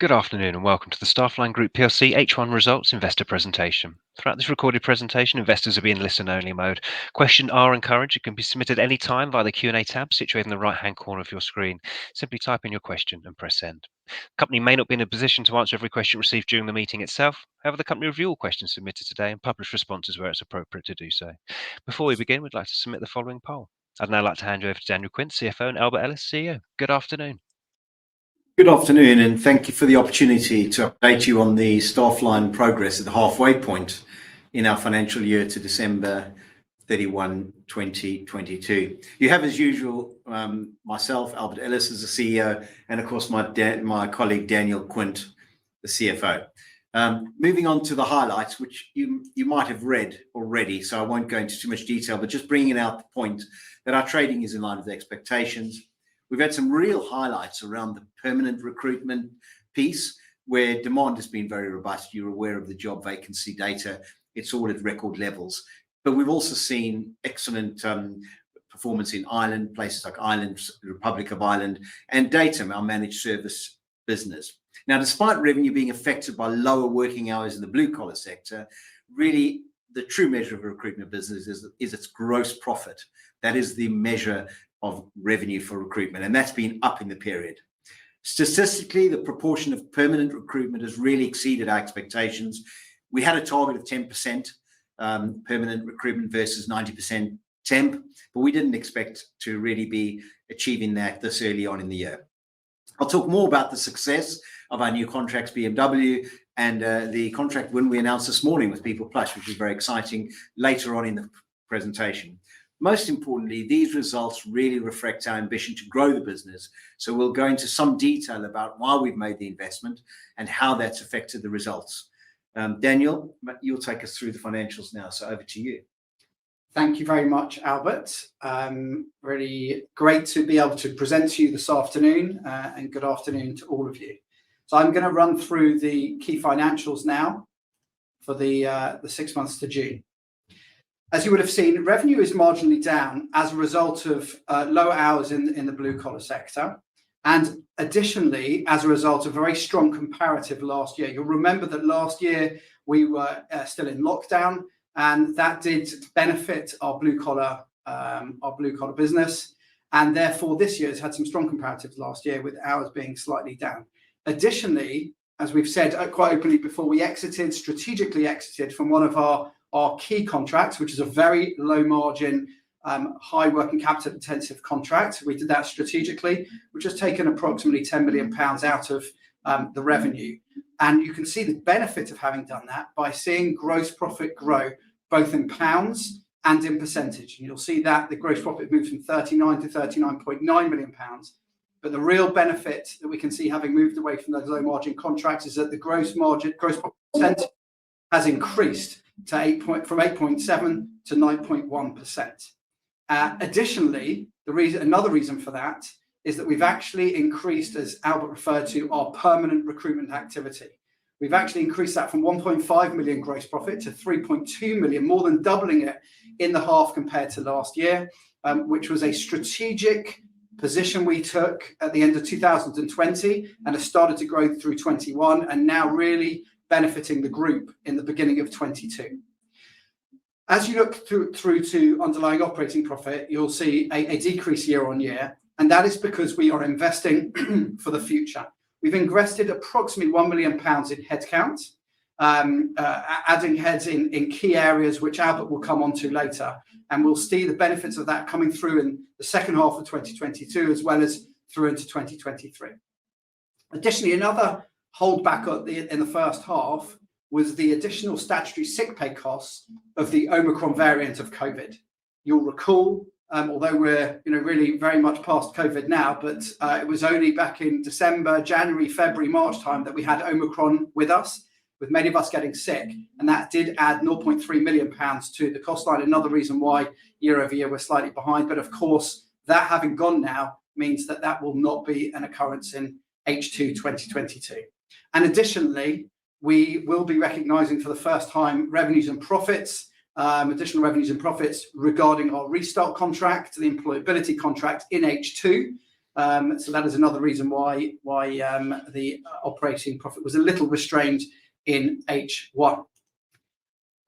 Good afternoon and welcome to the STAFFLINE Group PLC H1 Results Investor Presentation. Throughout this recorded presentation, investors will be in listen-only mode. Questions are encouraged. It can be submitted any time via the Q&A tab situated in the right-hand corner of your screen. Simply type in your question and press send. The company may not be in a position to answer every question received during the meeting itself. However, the company review all questions submitted today and publish responses where it's appropriate to do so. Before we begin, we'd like to submit the following poll. I'd now like to hand you over to Daniel Quint, CFO, and Albert Ellis, CEO. Good afternoon. Good afternoon, and thank you for the opportunity to update you on the STAFFLINE progress at the halfway point in our financial year to December 31, 2022. You have, as usual, myself, Albert Ellis, as the CEO, and of course my colleague Daniel Quint, the CFO. Moving on to the highlights, which you might have read already, so I won't go into too much detail, but just bringing out the point that our trading is in line with expectations. We've had some real highlights around the permanent recruitment piece, where demand has been very robust. You're aware of the job vacancy data. It's all at record levels. But we've also seen excellent performance in Ireland, places like Ireland, the Republic of Ireland, and Datum, our managed service business. Now, despite revenue being affected by lower working hours in the blue-collar sector, really the true measure of a recruitment business is its gross profit. That is the measure of revenue for recruitment, and that's been up in the period. Statistically, the proportion of permanent recruitment has really exceeded our expectations. We had a target of 10% permanent recruitment versus 90% temp, but we didn't expect to really be achieving that this early on in the year. I'll talk more about the success of our new contracts, BMW, and the contract win we announced this morning with People Plus, which is very exciting, later on in the presentation. Most importantly, these results really reflect our ambition to grow the business. So we'll go into some detail about why we've made the investment and how that's affected the results. Daniel, you'll take us through the financials now, so over to you. Thank you very much, Albert. Really great to be able to present to you this afternoon, and good afternoon to all of you. So I'm going to run through the key financials now for the 6 months to June. As you would have seen, revenue is marginally down as a result of low hours in the blue-collar sector, and additionally as a result of a very strong comparative last year. You'll remember that last year we were still in lockdown, and that did benefit our blue-collar business, and therefore this year has had some strong comparatives last year with hours being slightly down. Additionally, as we've said quite openly before, we strategically exited from one of our key contracts, which is a very low margin, high working capital intensive contract. We did that strategically, which has taken approximately £10 million out of the revenue. And you can see the benefit of having done that by seeing gross profit grow both in pounds and in percentage. And you'll see that the gross profit moved from 39 to 39.9 million pounds. But the real benefit that we can see having moved away from those low margin contracts is that the gross profit percentage has increased to from 8.7 to 9.1%. Additionally, another reason for that is that we've actually increased, as Albert referred to, our permanent recruitment activity. We've actually increased that from 1.5 million gross profit to 3.2 million, more than doubling it in the half compared to last year, which was a strategic position we took at the end of 2020 and has started to grow through 21 and now really benefiting the group in the beginning of 22. As you look through to underlying operating profit, you'll see a decrease year on year, and that is because we are investing for the future. We've invested approximately £1 million in headcount, adding heads in key areas, which Albert will come on to later, and we'll see the benefits of that coming through in the second half of 2022 as well as through into 2023. Additionally, another holdback in the first half was the additional statutory sick pay costs of the Omicron variant of COVID. You'll recall, although we're really very much past COVID now, but it was only back in December, January, February, March time that we had Omicron with us, with many of us getting sick, and that did add £0.3 million to the cost line. Another reason why year over year we're slightly behind, but of course that having gone now means that that will not be an occurrence in H2 2022. And additionally, we will be recognising for the first time additional revenues and profits regarding our restart contract, the employability contract in H2, So that is another reason why the operating profit was a little restrained in H1.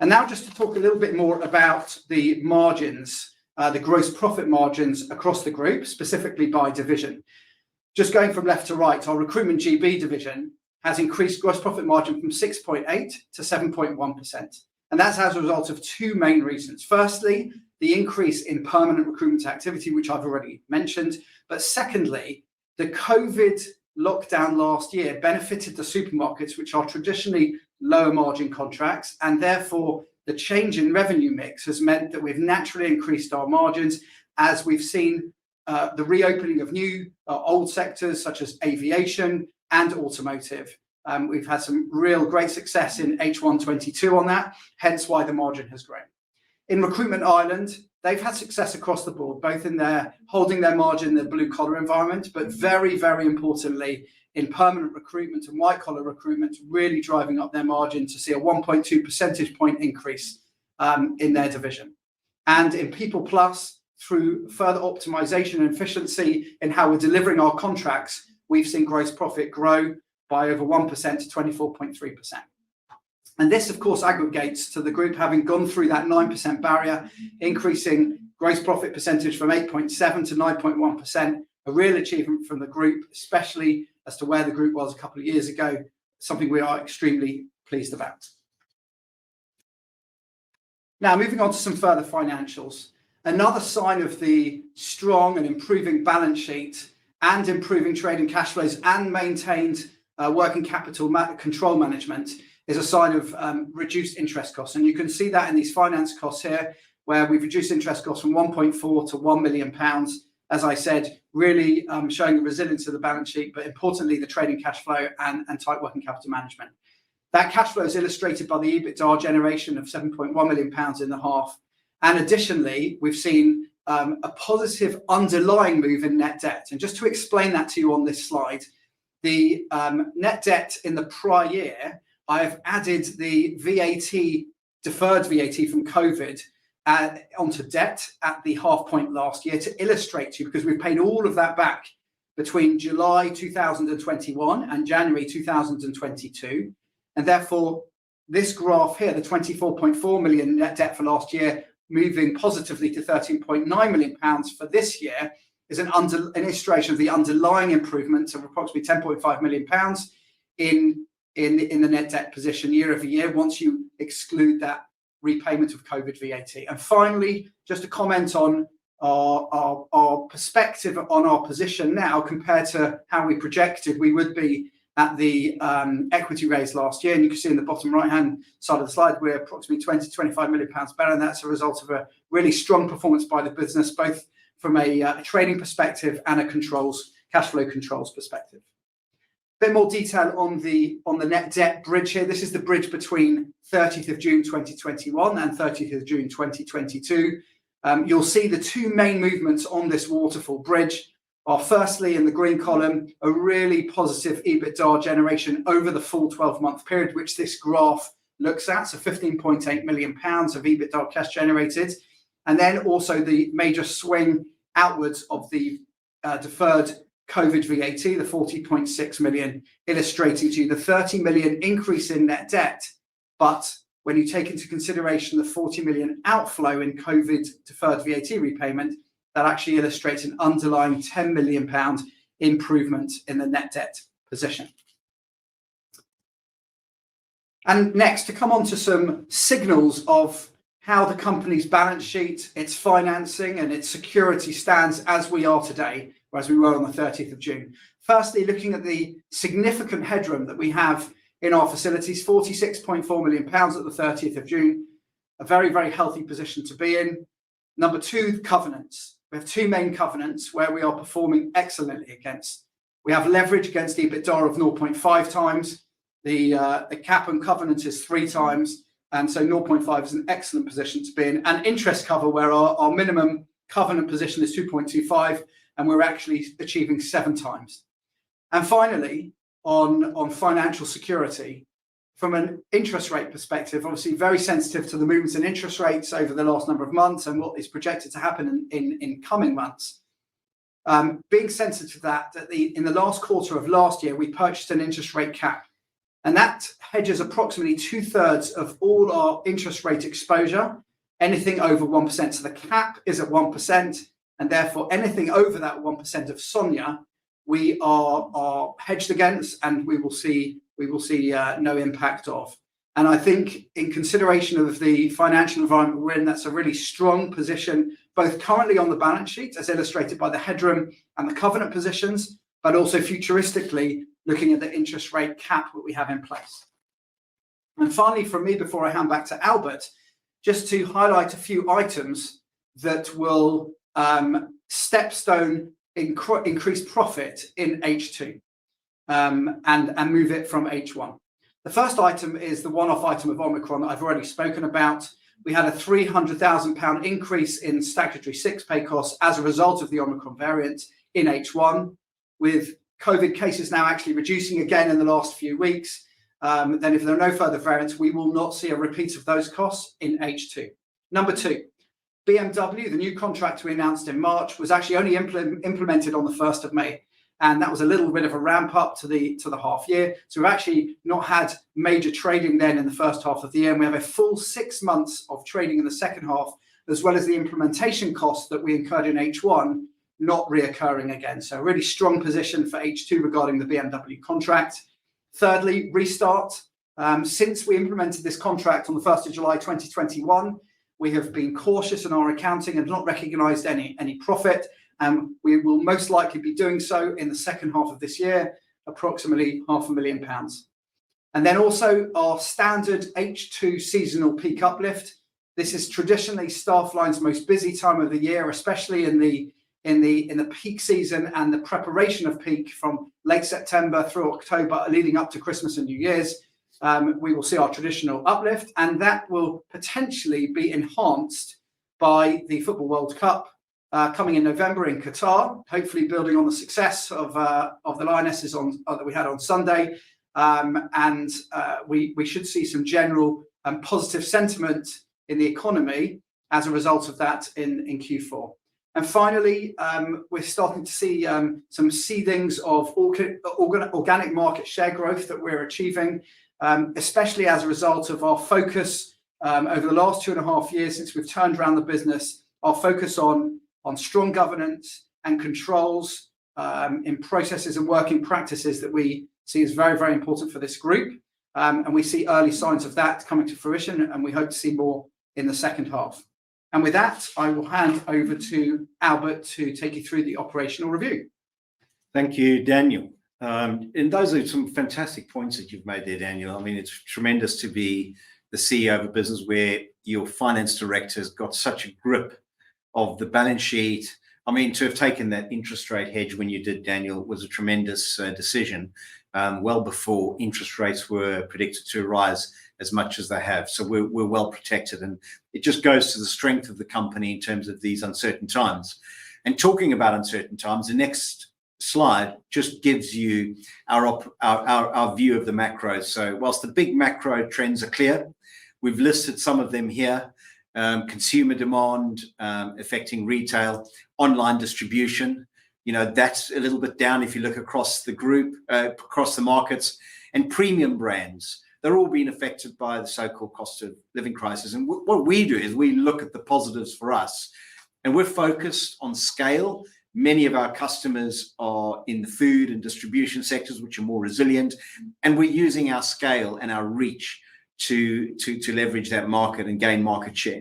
And now just to talk a little bit more about the margins, the gross profit margins across the group, specifically by division. Just going from left to right, our Recruitment GB division has increased gross profit margin from 6.8 to 7.1%. And that's as a result of two main reasons. Firstly, the increase in permanent recruitment activity, which I've already mentioned. But secondly, the COVID lockdown last year benefited the supermarkets, which are traditionally lower margin contracts, and therefore the change in revenue mix has meant that we've naturally increased our margins as we've seen the reopening of new old sectors such as aviation and automotive. We've had some real great success in H1 22 on that, hence why the margin has grown. In Recruitment Ireland, they've had success across the board, both in their holding their margin in the blue collar environment, but very, very importantly, in permanent recruitment and white collar recruitment, really driving up their margin to see a 1.2 percentage point increase in their division. And in People Plus, through further optimization and efficiency in how we're delivering our contracts, we've seen gross profit grow by over 1% to 24.3%. And this, of course, aggregates to the group having gone through that 9% barrier, increasing gross profit percentage from 8.7 to 9.1%, a real achievement from the group, especially as to where the group was a couple of years ago, something we are extremely pleased about. Now, moving on to some further financials. Another sign of the strong and improving balance sheet and improving trading cash flows and maintained working capital control management is a sign of reduced interest costs. And you can see that in these finance costs here, where we've reduced interest costs from 1.4 to £1 million. As I said, really showing the resilience of the balance sheet, but importantly, the trading cash flow and tight working capital management. That cash flow is illustrated by the EBITDA generation of £7.1 million in the half. And additionally, we've seen a positive underlying move in net debt. And just to explain that to you on this slide, the net debt in the prior year, I've added the VAT, deferred VAT from COVID onto debt at the half point last year to illustrate to you, because we've paid all of that back between July 2021 and January 2022. And therefore, this graph here, the 24.4 million net debt for last year, moving positively to 13.9 million pounds for this year, is an illustration of the underlying improvement of approximately 10.5 million pounds in the net debt position year over year, once you exclude that repayment of COVID VAT. And finally, just a comment on our perspective on our position now compared to how we projected we would be at the equity raise last year. And you can see in the bottom right-hand side of the slide, we're approximately 20 to 25 million pounds better. And that's a result of a really strong performance by the business, both from a trading perspective and a cash flow controls perspective. A bit more detail on the net debt bridge here. This is the bridge between 30th of June 2021 and 30th of June 2022. You'll see the two main movements on this waterfall bridge are, firstly, in the green column, a really positive EBITDA generation over the full 12-month period, which this graph looks at. So £15.8 million of EBITDA cash generated. And then also the major swing outwards of the deferred COVID VAT, the 40.6 million, illustrating to you the 30 million increase in net debt. But when you take into consideration the 40 million outflow in COVID deferred VAT repayment, that actually illustrates an underlying £10 million improvement in the net debt position. And next, to come on to some signals of how the company's balance sheet, its financing and its security stands as we are today, or as we were on the 30th of June. Firstly, looking at the significant headroom that we have in our facilities, £46.4 million at the 30th of June, a very, very healthy position to be in. Number two, covenants. We have two main covenants where we are performing excellently against. We have leverage against EBITDA of 0.5 times. The cap and covenant is 3 times. And so 0.5 is an excellent position to be in. And interest cover, where our minimum covenant position is 2.25, and we're actually achieving 7 times. And finally, on financial security, from an interest rate perspective, obviously very sensitive to the movements in interest rates over the last number of months and what is projected to happen in coming months. Being sensitive to that, in the last quarter of last year, we purchased an interest rate cap, and that hedges approximately 2/3 of all our interest rate exposure, anything over 1%. So the cap is at 1%, and therefore anything over that 1% of SONIA, we are hedged against, and we will see no impact of. And I think in consideration of the financial environment we're in, that's a really strong position, both currently on the balance sheet, as illustrated by the headroom and the covenant positions, but also futuristically looking at the interest rate cap that we have in place. And finally, from me, before I hand back to Albert, just to highlight a few items that will stepstone increase profit in H2 and move it from H1. The first item is the one-off item of Omicron that I've already spoken about. We had a £300,000 increase in statutory sick pay costs as a result of the Omicron variant in H1, with COVID cases now actually reducing again in the last few weeks. Then if there are no further variants, we will not see a repeat of those costs in H2. Number two, BMW, the new contract we announced in March, was actually only implemented on the 1st of May. And that was a little bit of a ramp up to the half year. So we've actually not had major trading then in the first half of the year. And we have a full 6 months of trading in the second half, as well as the implementation costs that we incurred in H1, not reoccurring again. So a really strong position for H2 regarding the BMW contract. Thirdly, Restart. Since we implemented this contract on the 1st of July 2021, we have been cautious in our accounting and not recognised any profit. We will most likely be doing so in the second half of this year, approximately £500,000. And then also our standard H2 seasonal peak uplift. This is traditionally Staffline's most busy time of the year, especially in the peak season and the preparation of peak from late September through October, leading up to Christmas and New Year's. We will see our traditional uplift, and that will potentially be enhanced by the Football World Cup coming in November in Qatar, hopefully building on the success of the Lionesses that we had on Sunday. We should see some general positive sentiment in the economy as a result of that in Q4. And finally, we're starting to see some seedings of organic market share growth that we're achieving, especially as a result of our focus over the last 2.5 years since we've turned around the business, our focus on strong governance and controls in processes and working practices that we see as very, very important for this group. And we see early signs of that coming to fruition, and we hope to see more in the second half. And with that, I will hand over to Albert to take you through the operational review. Thank you, Daniel. And those are some fantastic points that you've made there, Daniel. I mean, it's tremendous to be the CEO of a business where your finance director's got such a grip of the balance sheet. I mean, to have taken that interest rate hedge when you did, Daniel, was a tremendous decision, well before interest rates were predicted to rise as much as they have. So we're well protected, and it just goes to the strength of the company in terms of these uncertain times. And talking about uncertain times, the next slide just gives you our view of the macros. So whilst the big macro trends are clear, we've listed some of them here. Consumer demand affecting retail, online distribution, that's a little bit down if you look across the group, across the markets, and premium brands. They're all being affected by the so-called cost of living crisis. And what we do is we look at the positives for us, and we're focused on scale. Many of our customers are in the food and distribution sectors, which are more resilient, and we're using our scale and our reach to leverage that market and gain market share.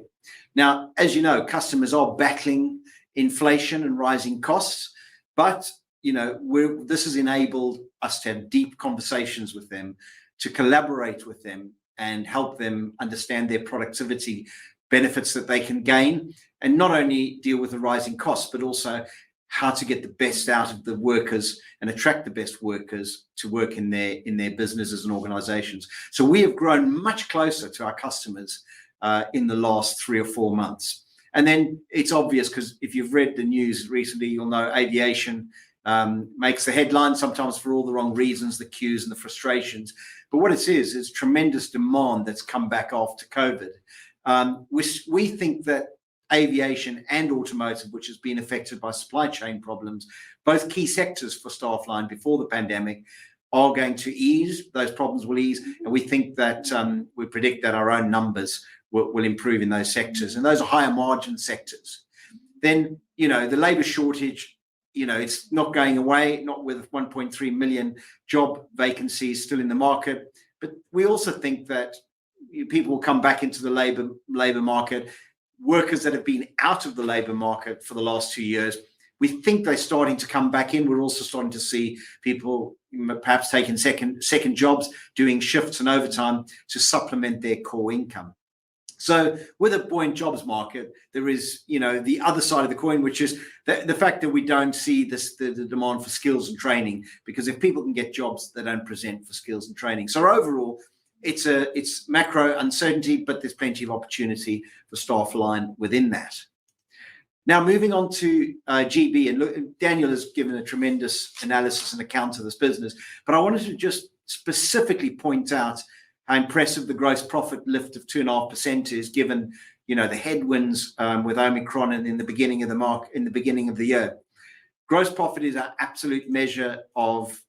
Now, as you know, customers are battling inflation and rising costs, but this has enabled us to have deep conversations with them, to collaborate with them and help them understand their productivity benefits that they can gain, and not only deal with the rising costs, but also how to get the best out of the workers and attract the best workers to work in their businesses and organizations. So we have grown much closer to our customers in the last 3 or 4 months. And then it's obvious, because if you've read the news recently, you'll know aviation makes the headlines sometimes for all the wrong reasons, the queues and the frustrations. But what it is tremendous demand that's come back after COVID. We think that aviation and automotive, which has been affected by supply chain problems, both key sectors for STAFFLINE before the pandemic, are going to ease. Those problems will ease, and we think that we predict that our own numbers will improve in those sectors, and those are higher margin sectors. Then, the labour shortage, it's not going away, not with 1.3 million job vacancies still in the market, but we also think that people will come back into the labour market. Workers that have been out of the labour market for the last 2 years, we think they're starting to come back in. We're also starting to see people perhaps taking second jobs, doing shifts and overtime to supplement their core income. So with a buoyant jobs market, there is, the other side of the coin, which is the fact that we don't see the demand for skills and training, because if people can get jobs, they don't present for skills and training. So overall, it's macro uncertainty, but there's plenty of opportunity for STAFFLINE within that. Now, moving on to GB, and look, Daniel has given a tremendous analysis and account of this business, but I wanted to just specifically point out how impressive the gross profit lift of 2.5% is, given the headwinds with Omicron and in the beginning of the year. Gross profit is our absolute measure of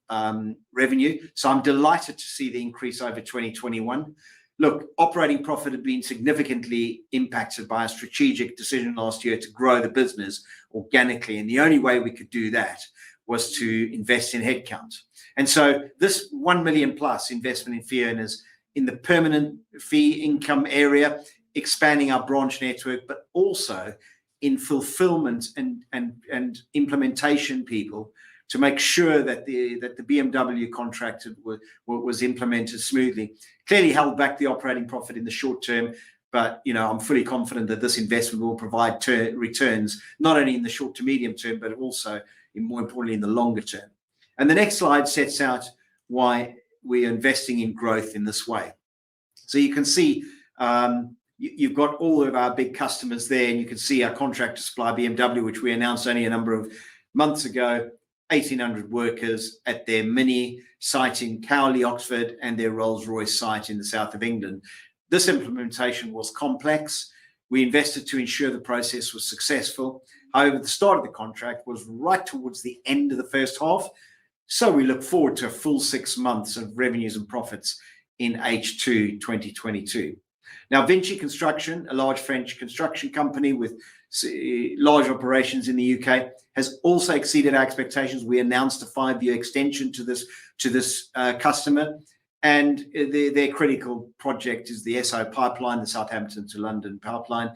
revenue, so I'm delighted to see the increase over 2021. Look, operating profit had been significantly impacted by a strategic decision last year to grow the business organically, and the only way we could do that was to invest in headcount. And so this 1 million plus investment in fee earners in the permanent fee income area, expanding our branch network, but also in fulfillment and implementation people to make sure that the BMW contract was implemented smoothly. Clearly held back the operating profit in the short term, but I'm fully confident that this investment will provide returns not only in the short to medium term, but also, more importantly, in the longer term. And the next slide sets out why we're investing in growth in this way. So you can see you've got all of our big customers there, and you can see our contract to supply BMW, which we announced only a number of months ago, 1,800 workers at their mini site in Cowley, Oxford, and their Rolls-Royce site in the south of England. This implementation was complex. We invested to ensure the process was successful. However, the start of the contract was right towards the end of the first half, so we look forward to a full 6 months of revenues and profits in H2 2022. Now, Vinci Construction, a large French construction company with large operations in the UK, has also exceeded our expectations. We announced a 5-year extension to this customer, and their critical project is the SO pipeline, the Southampton to London pipeline.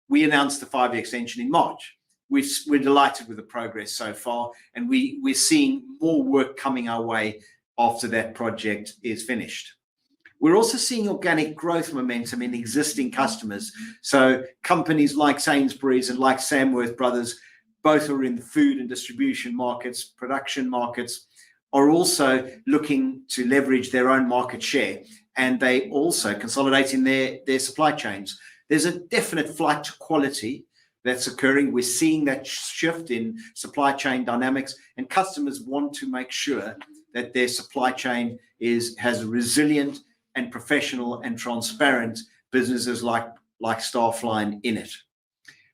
We announced the 5-year extension in March. We're delighted with the progress so far, and we're seeing more work coming our way after that project is finished. We're also seeing organic growth momentum in existing customers. So companies like Sainsbury's and like Samworth Brothers, both are in the food and distribution markets, production markets, are also looking to leverage their own market share, and they also consolidating their supply chains. There's a definite flight to quality that's occurring. We're seeing that shift in supply chain dynamics, and customers want to make sure that their supply chain has a resilient and professional and transparent businesses like STAFFLINE in it.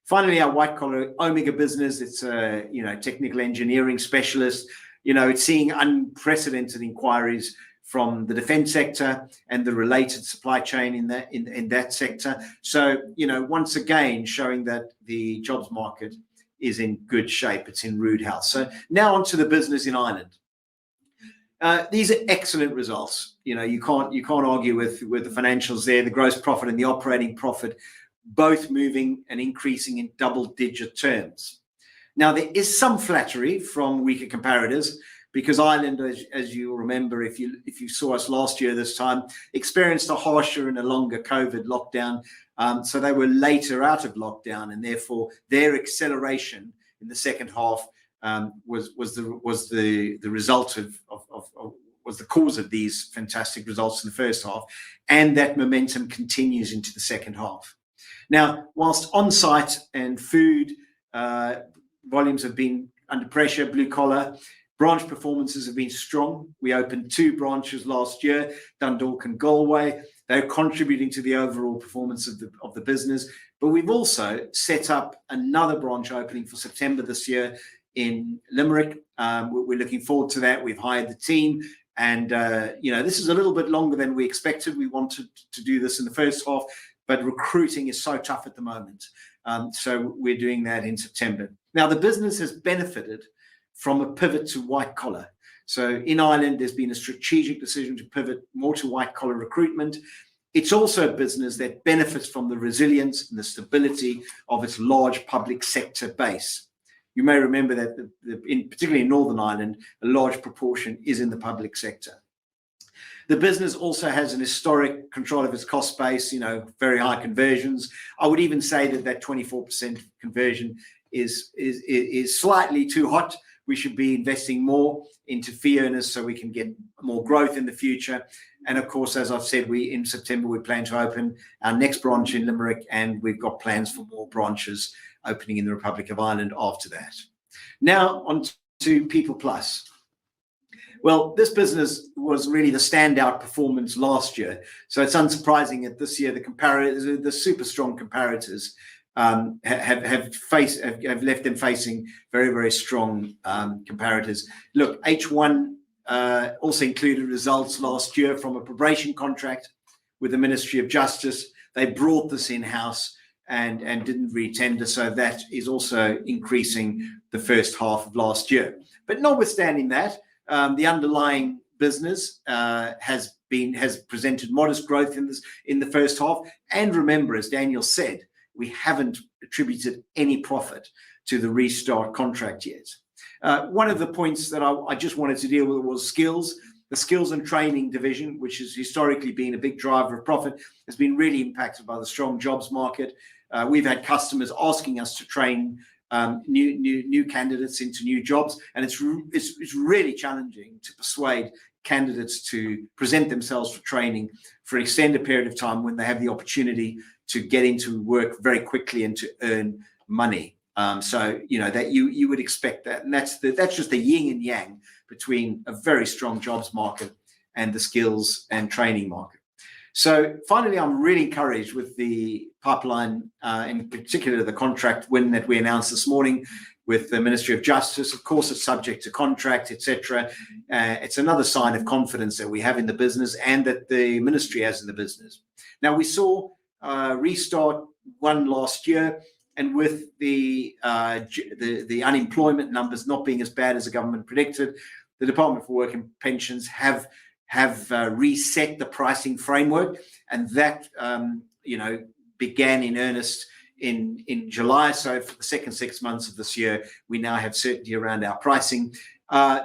Finally, our white collar Omega business, it's a technical engineering specialist. It's seeing unprecedented inquiries from the defense sector and the related supply chain in that sector. So, once again, showing that the jobs market is in good shape. It's in rude health. So now onto the business in Ireland. These are excellent results. You can't argue with the financials there. The gross profit and the operating profit both moving and increasing in double-digit terms. Now, there is some flattery from weaker comparators, because Ireland, as you remember, if you saw us last year this time, experienced a harsher and a longer COVID lockdown. So they were later out of lockdown, and therefore their acceleration in the second half was the result of was the cause of these fantastic results in the first half, and that momentum continues into the second half. Now, whilst on-site and food volumes have been under pressure, blue collar branch performances have been strong. We opened 2 branches last year, Dundalk and Galway. They're contributing to the overall performance of the business. But we've also set up another branch opening for September this year in Limerick. We're looking forward to that. We've hired the team, and this is a little bit longer than we expected. We wanted to do this in the first half, but recruiting is so tough at the moment. So we're doing that in September. Now, the business has benefited from a pivot to white collar. So in Ireland, there's been a strategic decision to pivot more to white collar recruitment. It's also a business that benefits from the resilience and the stability of its large public sector base. You may remember that, particularly in Northern Ireland, a large proportion is in the public sector. The business also has an historic control of its cost base, very high conversions. I would even say that 24% conversion is slightly too hot. We should be investing more into fee earners so we can get more growth in the future. And of course, as I've said, in September, we plan to open our next branch in Limerick, and we've got plans for more branches opening in the Republic of Ireland after that. Now on to People Plus. Well, this business was really the standout performance last year. So it's unsurprising that this year the super strong comparators have left them facing very, very strong comparators. Look, H1 also included results last year from a probation contract with the Ministry of Justice. They brought this in-house and didn't re-tender, so that is also increasing the first half of last year. But notwithstanding that, the underlying business has presented modest growth in the first half. And remember, as Daniel said, we haven't attributed any profit to the restart contract yet. One of the points that I just wanted to deal with was skills. The skills and training division, which has historically been a big driver of profit, has been really impacted by the strong jobs market. We've had customers asking us to train new candidates into new jobs, and it's really challenging to persuade candidates to present themselves for training for an extended period of time when they have the opportunity to get into work very quickly and to earn money. So that you would expect that, and that's just the yin and yang between a very strong jobs market and the skills and training market. So finally, I'm really encouraged with the pipeline, in particular the contract win that we announced this morning with the Ministry of Justice. Of course, it's subject to contract, etc. It's another sign of confidence that we have in the business and that the ministry has in the business. Now, we saw Restart one last year, and with the unemployment numbers not being as bad as the government predicted, the Department for Work and Pensions have reset the pricing framework, and that began in earnest in July. So for the second 6 months of this year, we now have certainty around our pricing.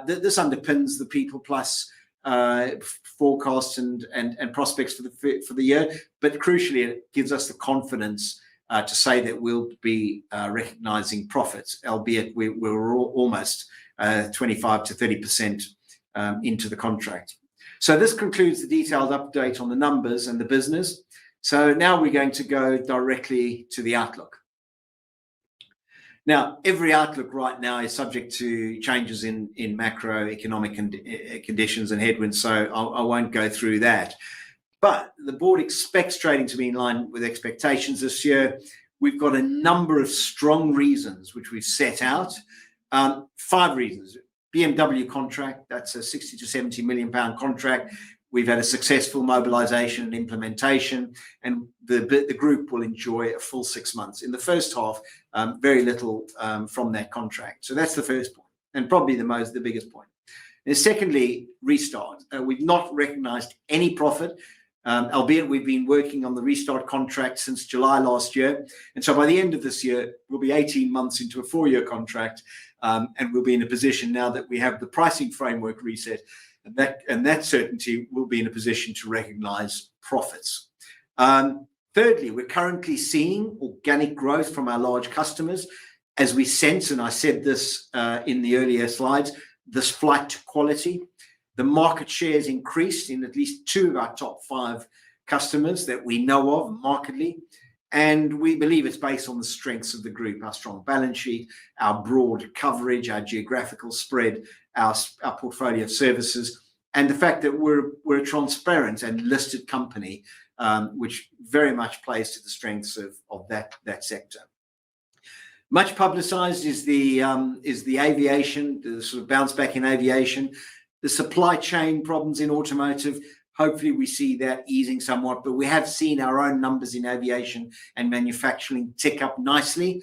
This underpins the People Plus forecasts and prospects for the year, but crucially, it gives us the confidence to say that we'll be recognizing profits, albeit we're almost 25 to 30% into the contract. So this concludes the detailed update on the numbers and the business. So now we're going to go directly to the outlook. Now, every outlook right now is subject to changes in macroeconomic conditions and headwinds, so I won't go through that. But the board expects trading to be in line with expectations this year. We've got a number of strong reasons which we've set out. 5 reasons. BMW contract, that's a 60 to 70 million pound contract. We've had a successful mobilization and implementation, and the group will enjoy a full 6 months. In the first half, very little from that contract. So that's the first point, and probably the biggest point. And secondly, Restart. We've not recognized any profit, albeit we've been working on the Restart contract since July last year. And so by the end of this year, we'll be 18 months into a 4-year contract, and we'll be in a position now that we have the pricing framework reset, and that certainty will be in a position to recognize profits. Thirdly, we're currently seeing organic growth from our large customers as we sense, and I said this in the earlier slides, this flight to quality. The market share has increased in at least 2 of our top 5 customers that we know of markedly, and we believe it's based on the strengths of the group, our strong balance sheet, our broad coverage, our geographical spread, our portfolio of services, and the fact that we're a transparent and listed company which very much plays to the strengths of that sector. Much publicised is the aviation, the sort of bounce back in aviation, the supply chain problems in automotive. Hopefully we see that easing somewhat, but we have seen our own numbers in aviation and manufacturing tick up nicely.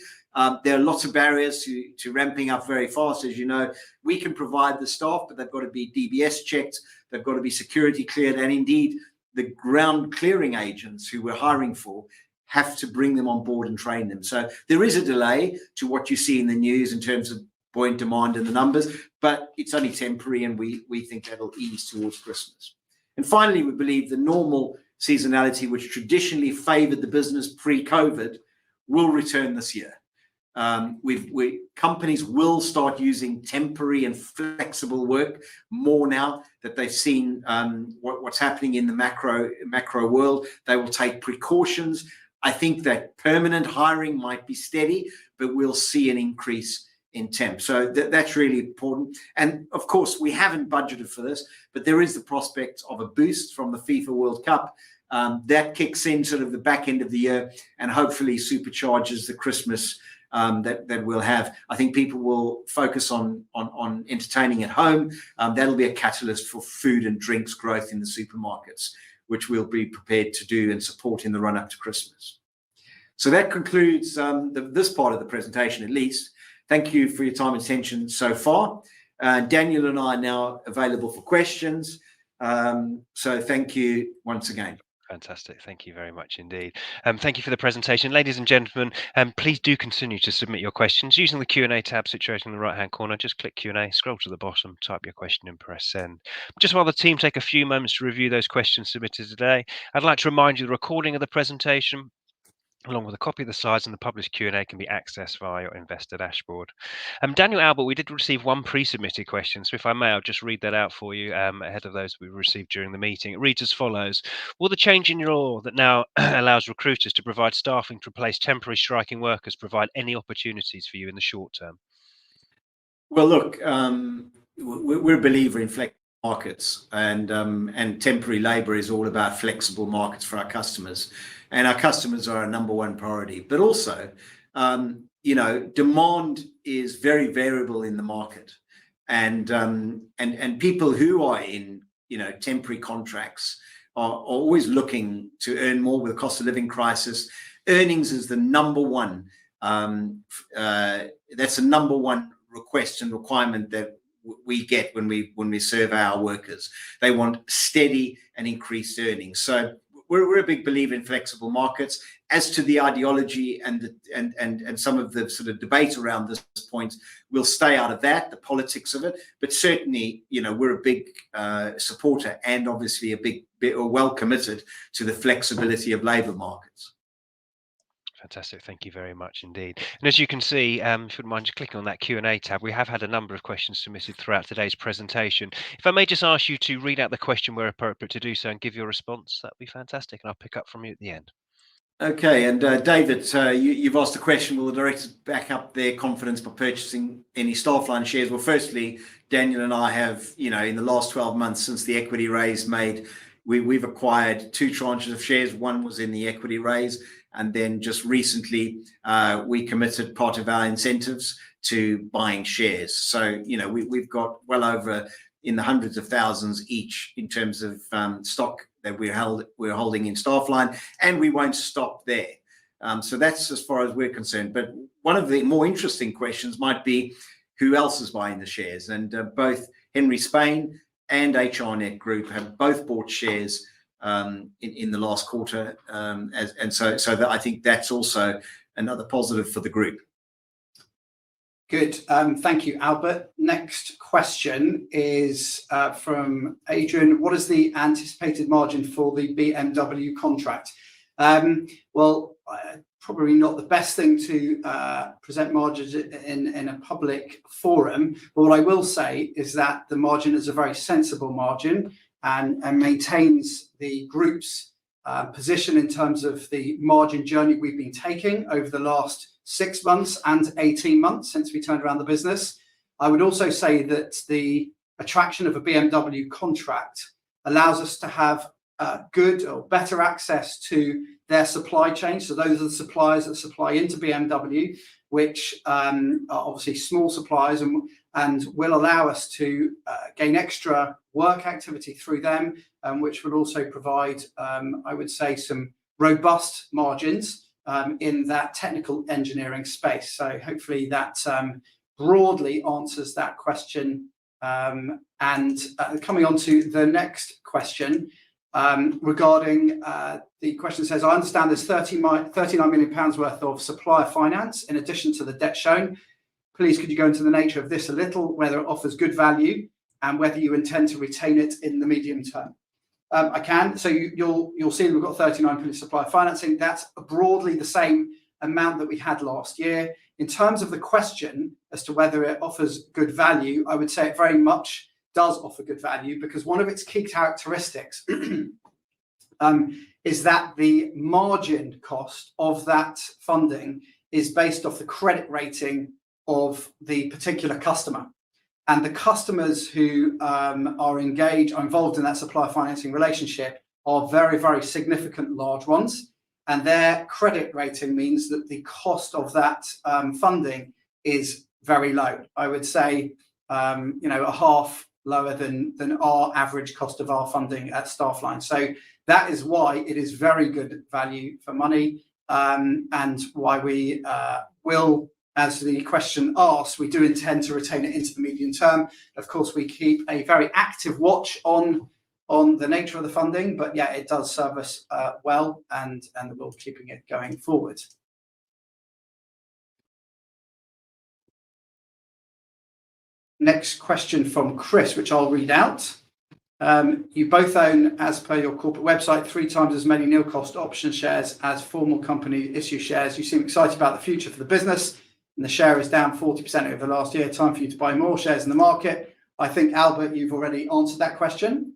There are lots of barriers to ramping up very fast. As you know, we can provide the staff, but they've got to be DBS checked, they've got to be security cleared, and indeed the ground clearing agents who we're hiring for have to bring them on board and train them. So there is a delay to what you see in the news in terms of buoyant demand and the numbers, but it's only temporary, and we think that'll ease towards Christmas. And finally, we believe the normal seasonality, which traditionally favoured the business pre-COVID, will return this year. Companies will start using temporary and flexible work more now that they've seen what's happening in the macro world. They will take precautions. I think that permanent hiring might be steady, but we'll see an increase in temp. So that's really important. And of course, we haven't budgeted for this, but there is the prospect of a boost from the FIFA World Cup. That kicks in sort of the back end of the year and hopefully supercharges the Christmas that we'll have. I think people will focus on entertaining at home. That'll be a catalyst for food and drinks growth in the supermarkets, which we'll be prepared to do and support in the run up to Christmas. So that concludes this part of the presentation, at least. Thank you for your time and attention so far. Daniel and I are now available for questions. So thank you once again. Fantastic. Thank you very much indeed. Thank you for the presentation. Ladies and gentlemen, please do continue to submit your questions using the Q&A tab situated in the right-hand corner. Just click Q&A, scroll to the bottom, type your question and press send. Just while the team take a few moments to review those questions submitted today, I'd like to remind you the recording of the presentation, along with a copy of the slides and the published Q&A, can be accessed via your investor dashboard. Daniel, Albert, we did receive one pre-submitted question, so if I may, I'll just read that out for you ahead of those we received during the meeting. It reads as follows: will the change in law that now allows recruiters to provide staffing to replace temporary striking workers provide any opportunities for you in the short term? Well, look, we're a believer in flexible markets, and temporary labour is all about flexible markets for our customers. And our customers are our number one priority. But also, demand is very variable in the market, and people who are in temporary contracts are always looking to earn more with the cost of living crisis. Earnings is the number one. That's the number one request and requirement that we get when we survey our workers. They want steady and increased earnings. So we're a big believer in flexible markets. As to the ideology and some of the sort of debate around this point, we'll stay out of that, the politics of it. But certainly, we're a big supporter and obviously well committed to the flexibility of labour markets. Fantastic. Thank you very much indeed. And as you can see, if you wouldn't mind just clicking on that Q&A tab, we have had a number of questions submitted throughout today's presentation. If I may just ask you to read out the question where appropriate to do so and give your response, that'd be fantastic. And I'll pick up from you at the end. Okay. And David, you've asked a question, will the directors back up their confidence by purchasing any STAFFLINE shares? Well, firstly, Daniel and I have, in the last 12 months since the equity raise made, we've acquired 2 tranches of shares. One was in the equity raise. And then just recently, we committed part of our incentives to buying shares. So, we've got well over in the hundreds of thousands each in terms of stock that we're holding in STAFFLINE, and we won't stop there. So that's as far as we're concerned. But one of the more interesting questions might be who else is buying the shares? And both Henry Spain and HRNet Group have both bought shares in the last quarter, so that I think that's also another positive for the group. Good. Thank you, Albert. Next question is from Adrian. What is the anticipated margin for the BMW contract? Well, probably not the best thing to present margins in a public forum. But what I will say is that the margin is a very sensible margin and maintains the group's position in terms of the margin journey we've been taking over the last 6 months and 18 months since we turned around the business. I would also say that the attraction of a BMW contract allows us to have good or better access to their supply chain. So those are the suppliers that supply into BMW, which are obviously small suppliers and will allow us to gain extra work activity through them, which will also provide, I would say, some robust margins in that technical engineering space. So hopefully that broadly answers that question. And coming on to the next question, regarding the question says, I understand there's 39 million pounds worth of supplier finance in addition to the debt shown. Please could you go into the nature of this a little, whether it offers good value and whether you intend to retain it in the medium term? I can. So you'll see we've got 39 million supplier financing. That's broadly the same amount that we had last year. In terms of the question as to whether it offers good value, I would say it very much does offer good value, because one of its key characteristics is that the margin cost of that funding is based off the credit rating of the particular customer. And the customers who are involved in that supplier financing relationship are very, very significant large ones. And their credit rating means that the cost of that funding is very low. I would say, a half lower than our average cost of our funding at STAFFLINE. So that is why it is very good value for money, and why we will, as the question asks, we do intend to retain it into the medium term. Of course, we keep a very active watch on the nature of the funding, but yeah, it does serve us well, and we'll keeping it going forward. Next question from Chris, which I'll read out. You both own, as per your corporate website, 3 times as many nil-cost option shares as formal company issue shares. You seem excited about the future for the business, and the share is down 40% over the last year. Time for you to buy more shares in the market. I think, Albert, you've already answered that question,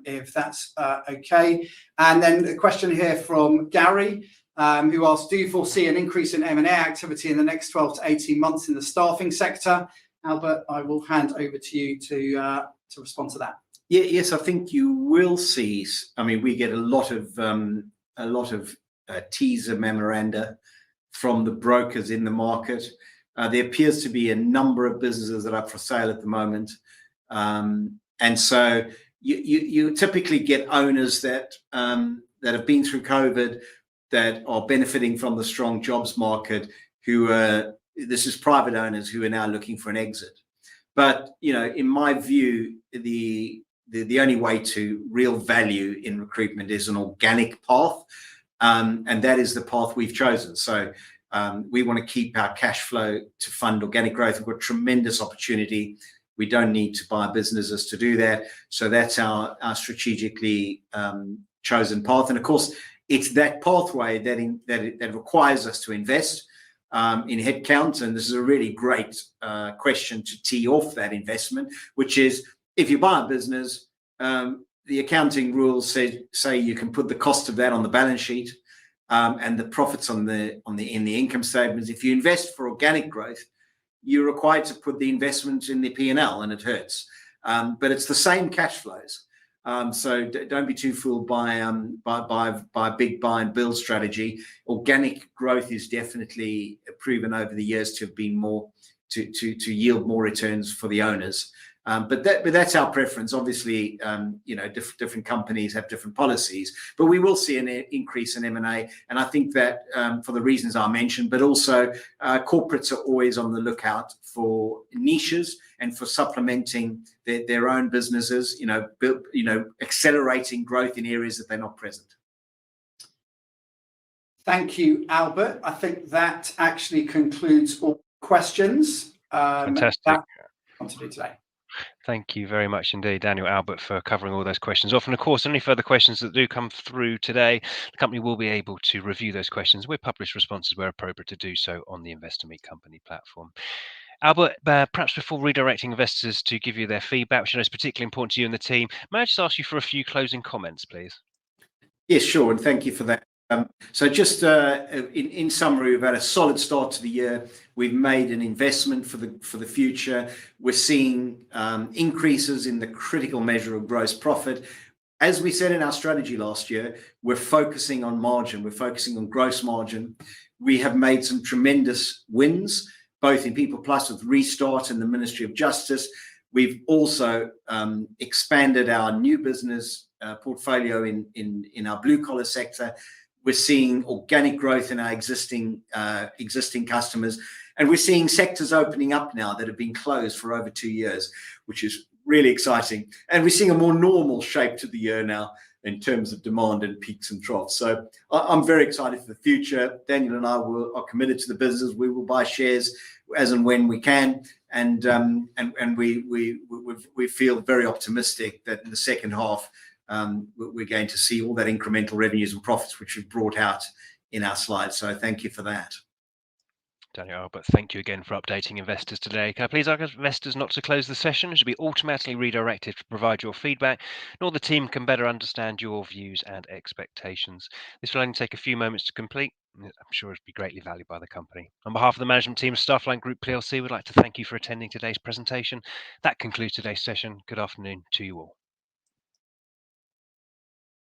if that's okay. And then the question here from Gary, who asks, do you foresee an increase in M&A activity in the next 12 to 18 months in the staffing sector? Albert, I will hand over to you to respond to that. Yeah, yes, I think you will see. I mean, we get a lot of teaser memoranda from the brokers in the market. There appears to be a number of businesses that are for sale at the moment, and so you typically get owners that have been through COVID, that are benefiting from the strong jobs market, who are, this is private owners who are now looking for an exit. But in my view, the only way to real value in recruitment is an organic path, and that is the path we've chosen. So we want to keep our cash flow to fund organic growth. We've got tremendous opportunity. We don't need to buy businesses to do that. So that's our strategically chosen path. And of course, it's that pathway that requires us to invest in headcount. And this is a really great question to tee off that investment, which is, if you buy a business, the accounting rules say you can put the cost of that on the balance sheet, and the profits in the income statements. If you invest for organic growth, you're required to put the investment in the P&L, and it hurts. But it's the same cash flows. So don't be too fooled by a big buy and build strategy. Organic growth is definitely proven over the years to have been more to yield more returns for the owners. But that's our preference. Obviously, different companies have different policies, but we will see an increase in M&A. And I think that for the reasons I mentioned, but also corporates are always on the lookout for niches and for supplementing their own businesses, accelerating growth in areas that they're not present. Thank you, Albert. I think that actually concludes all questions. Fantastic. That I want to do today. Thank you very much indeed, Daniel, Albert, for covering all those questions off. And of course, any further questions that do come through today, the company will be able to review those questions. We'll publish responses where appropriate to do so on the Investor Meet Company platform. Albert, perhaps before redirecting investors to give you their feedback, which I know is particularly important to you and the team, may I just ask you for a few closing comments, please? Yes, sure. And thank you for that. So just in summary, we've had a solid start to the year. We've made an investment for the future. We're seeing increases in the critical measure of gross profit. As we said in our strategy last year, we're focusing on margin. We're focusing on gross margin. We have made some tremendous wins, both in People Plus with Restart and the Ministry of Justice. We've also expanded our new business portfolio in our blue collar sector. We're seeing organic growth in our existing customers, and we're seeing sectors opening up now that have been closed for over 2 years, which is really exciting. And we're seeing a more normal shape to the year now in terms of demand and peaks and troughs. So I'm very excited for the future. Daniel and I are committed to the business. We will buy shares as and when we can, and we feel very optimistic that in the second half we're going to see all that incremental revenues and profits which we've brought out in our slides. So thank you for that. Daniel Albert, thank you again for updating investors today. Can I please ask investors not to close the session? It should be automatically redirected to provide your feedback, nor the team can better understand your views and expectations. This will only take a few moments to complete. I'm sure it'll be greatly valued by the company. On behalf of the management team of STAFFLINE Group PLC, we'd like to thank you for attending today's presentation. That concludes today's session. Good afternoon to you all.